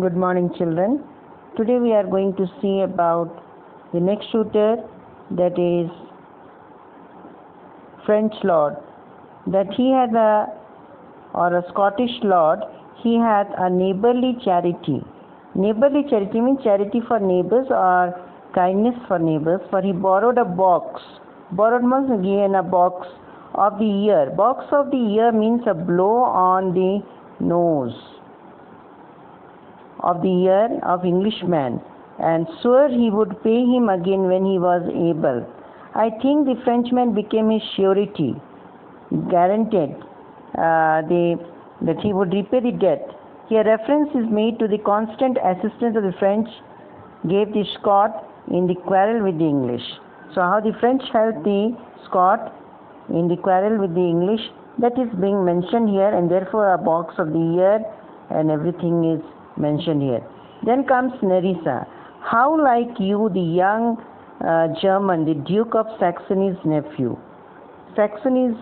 Good morning, children. Today we are going to see about the next shooter, that is French lord. That he had a Scottish lord, he had a neighborly charity. Neighborly charity means charity for neighbors or kindness for neighbors. For he borrowed a box. Borrowed means given a box of the ear. Box of the ear means a blow on the nose of the ear of Englishman, and swore he would pay him again when he was able. I think the Frenchman became his surety, guaranteed that he would repay the debt. Here reference is made to the constant assistance of the French gave the Scot in the quarrel with the English. So how the French helped the Scot in the quarrel with the English, that is being mentioned here, and therefore a box of the ear and everything is mentioned here. Then comes Nerissa. How like you, the young German, the Duke of Saxony's nephew. Saxony's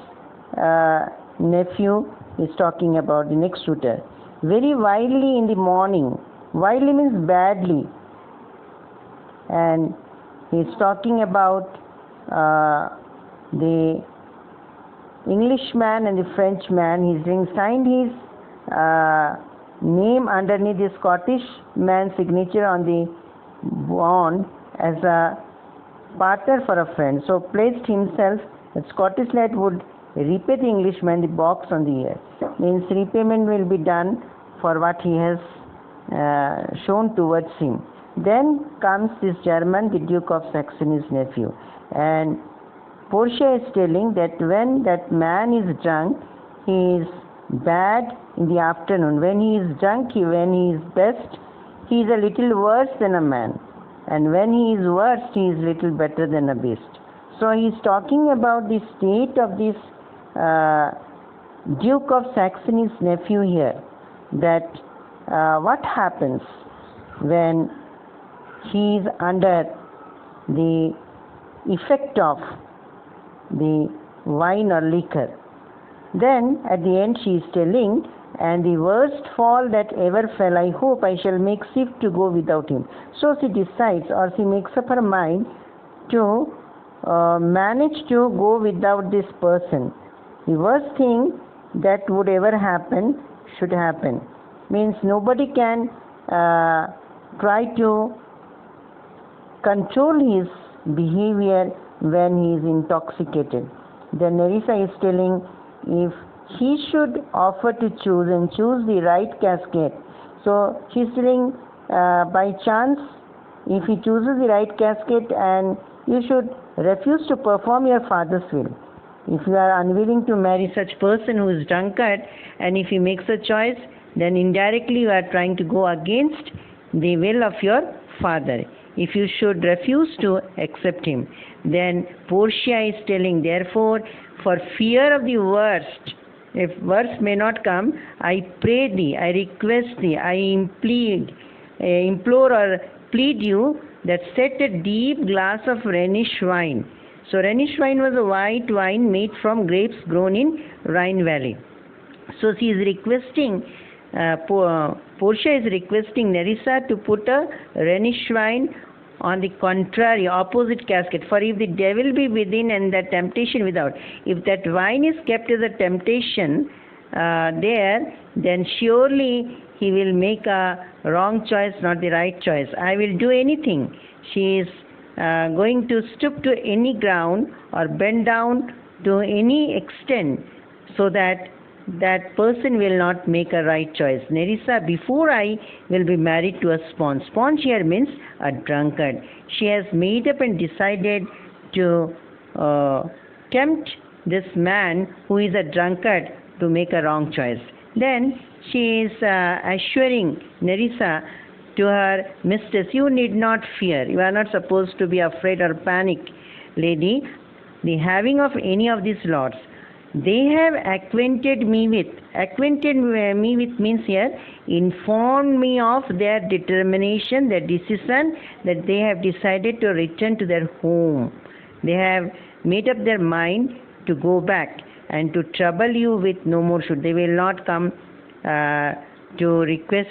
nephew is talking about the next shooter. Very wildly in the morning. Wildly means badly. And he is talking about the Englishman and the Frenchman. He signed his name underneath the Scottish man's signature on the bond as a partner for a friend. So placed himself that Scottish lad would repay the Englishman the box on the ear. Means repayment will be done for what he has shown towards him. Then comes this German, the Duke of Saxony's nephew. And Portia is telling that when that man is drunk, he is bad in the afternoon. When he is drunk, when he is best, he is a little worse than a man. And when he is worst, he is little better than a beast. So he is talking about the state of this Duke of Saxony's nephew here. That what happens when he is under the effect of the wine or liquor. Then at the end she is telling, and the worst fall that ever fell, I hope I shall make shift to go without him. So she decides, or she makes up her mind to manage to go without this person. The worst thing that would ever happen should happen. Means nobody can try to control his behavior when he is intoxicated. Then Nerissa is telling, if he should offer to choose and choose the right casket. So she is telling, by chance, if he chooses the right casket, and you should refuse to perform your father's will. If you are unwilling to marry such person who is drunkard, and if he makes a choice, then indirectly you are trying to go against the will of your father. If you should refuse to accept him, then Portia is telling, therefore, for fear of the worst, if worse may not come, I pray thee, I request thee, I implore or plead you that set a deep glass of Rhenish wine. So Rhenish wine was a white wine made from grapes grown in Rhine Valley. So she is requesting, Portia is requesting Nerissa to put a Rhenish wine on the contrary, opposite casket. For if the devil be within and the temptation without, if that wine is kept as a temptation there, then surely he will make a wrong choice, not the right choice. I will do anything. She is going to stoop to any ground or bend down to any extent so that that person will not make a right choice. Nerissa, before I will be married to a sponge. Sponge here means a drunkard. She has made up and decided to tempt this man who is a drunkard to make a wrong choice. Then she is assuring Nerissa to her mistress, you need not fear. You are not supposed to be afraid or panic, lady. The having of any of these lords, they have acquainted me with means here, informed me of their determination, their decision, that they have decided to return to their home. They have made up their mind to go back and to trouble you with no more should. They will not come to request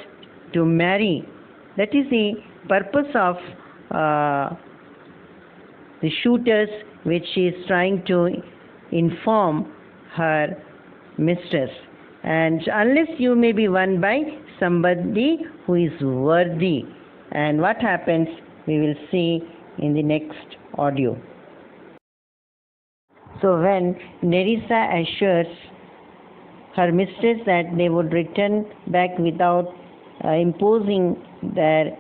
to marry. That is the purpose of the shooters, which she is trying to inform her mistress. And unless you may be won by somebody who is worthy. And what happens, we will see in the next audio. So when Nerissa assures her mistress that they would return back without imposing their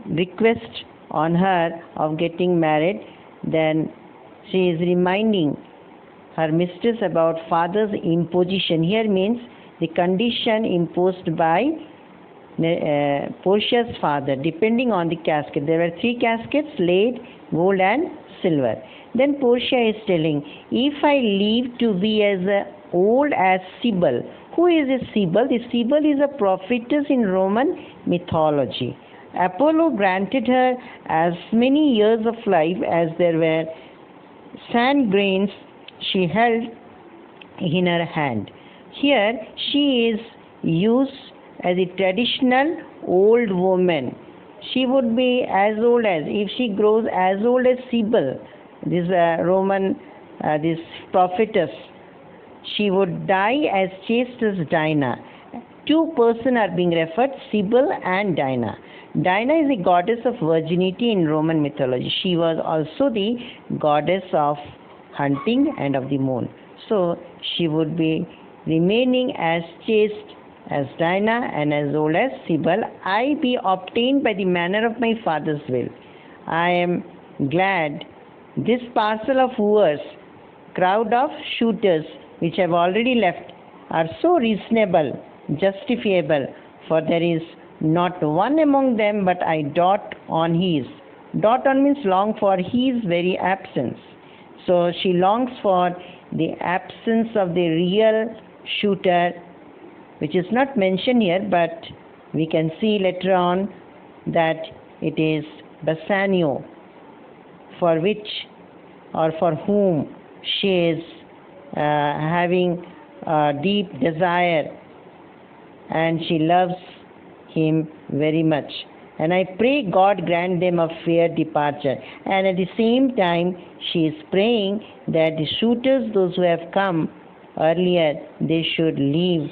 request on her of getting married, then she is reminding her mistress about father's imposition. Here means the condition imposed by Portia's father, depending on the casket. There were 3 caskets, lead, gold and silver. Then Portia is telling, if I live to be as old as Sibyl. Who is this Sibyl? The Sibyl is a prophetess in Roman mythology. Apollo granted her as many years of life as there were sand grains she held in her hand. Here she is used as a traditional old woman. She would be as old as, if she grows as old as Sibyl, this Roman, this prophetess, she would die as chaste as Dinah. 2 persons are being referred, Sibyl and Dinah. Dinah is the goddess of virginity in Roman mythology. She was also the goddess of hunting and of the moon. So she would be remaining as chaste as Dinah and as old as Sibyl. I be obtained by the manner of my father's will. I am glad this parcel of wooers, crowd of shooters which have already left, are so reasonable, justifiable, for there is not one among them but I dot on his. Dot on means long for his very absence. So she longs for the absence of the real shooter, which is not mentioned here, but we can see later on that it is Bassanio, for which or for whom she is having a deep desire, and she loves him very much. And I pray God grant them a fair departure. And at the same time, she is praying that the shooters, those who have come earlier, they should leave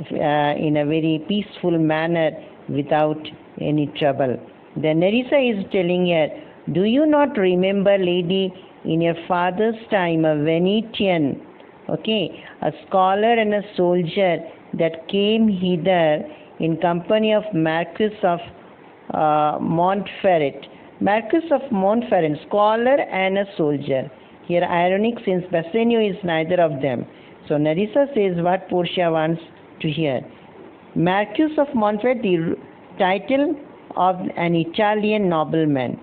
in a very peaceful manner without any trouble. Then Nerissa is telling her, do you not remember, lady, in your father's time, a Venetian, a scholar and a soldier that came hither in company of Marquis of Montferrat. Marquis of Montferrat, scholar and a soldier. Here ironic, since Bassanio is neither of them. So Nerissa says what Portia wants to hear. Marquis of Montferrat, the title of an Italian nobleman,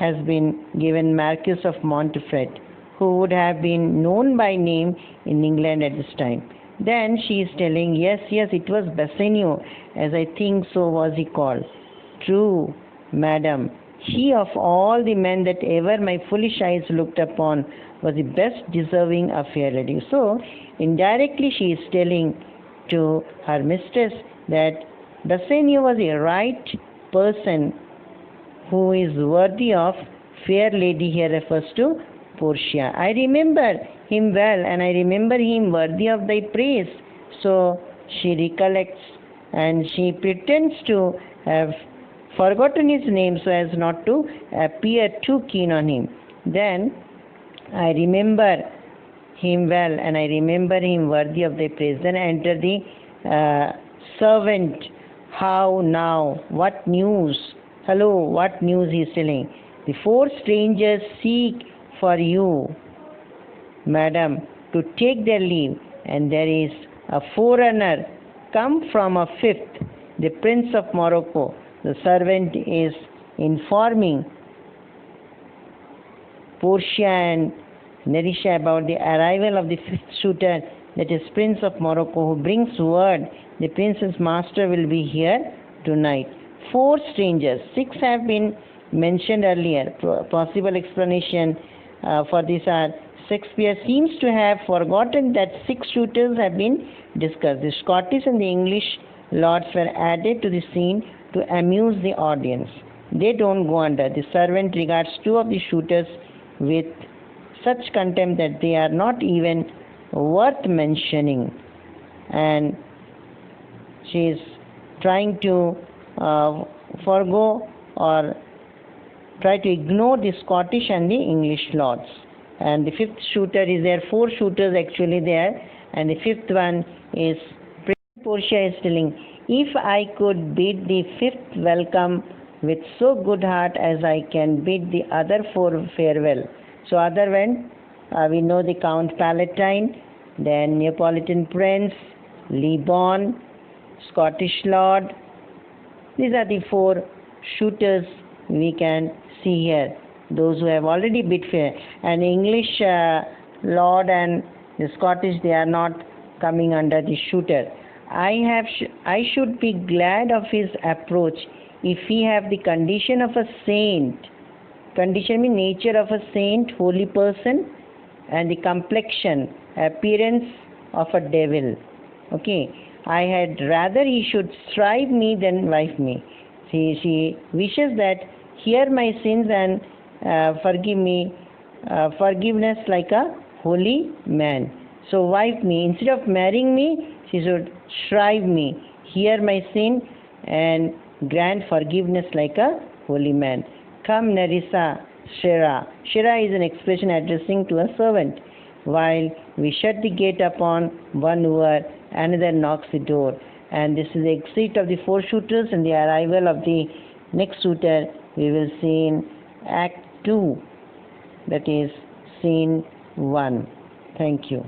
has been given Marquis of Montferrat, who would have been known by name in England at this time. Then she is telling, yes, it was Bassanio, as I think so was he called. True, madam, he of all the men that ever my foolish eyes looked upon was the best deserving a fair lady. So, indirectly she is telling to her mistress that Bassanio was a right person who is worthy of fair lady. Here refers to Portia. I remember him well, and I remember him worthy of thy praise. So she recollects and she pretends to have forgotten his name so as not to appear too keen on him. Then I remember him well, and I remember him worthy of thy praise. Then enter the servant. How now? What news? Hello, what news he is telling? The 4 strangers seek for you, madam, to take their leave, and there is a forerunner come from a 5th, the Prince of Morocco. The servant is informing Portia and Nerissa about the arrival of the 5th shooter, that is Prince of Morocco, who brings word the prince's master will be here tonight. 4 strangers, 6 have been mentioned earlier. Possible explanation for this are Shakespeare seems to have forgotten that 6 shooters have been discussed. The Scottish and the English lords were added to the scene to amuse the audience. They don't go under. The servant regards two of the shooters with such contempt that they are not even worth mentioning, and she is trying to forego or try to ignore the Scottish and the English lords. And the fifth shooter is there. Four shooters actually there, and the fifth one is Portia is telling, if I could bid the fifth welcome with so good heart as I can bid the other four farewell. So other went, we know the Count Palatine, then Neapolitan Prince, Lebanon, Scottish Lord. These are the four shooters we can see here. Those who have already bid fair. And English Lord and the Scottish, they are not coming under the shooter. I should be glad of his approach if he have the condition of a saint. Condition means nature of a saint, holy person, and the complexion, appearance of a devil. Okay. I had rather he should strive me than wife me. She wishes that hear my sins and forgive me, forgiveness like a holy man. So wife me. Instead of marrying me, she should shrive me, hear my sin, and grant forgiveness like a holy man. Come, Nerissa, Shira. Shira is an expression addressing to a servant. While we shut the gate upon one wooer, another knocks the door. And this is the exit of the four shooters and the arrival of the next shooter we will see in Act 2, that is Scene 1. Thank you.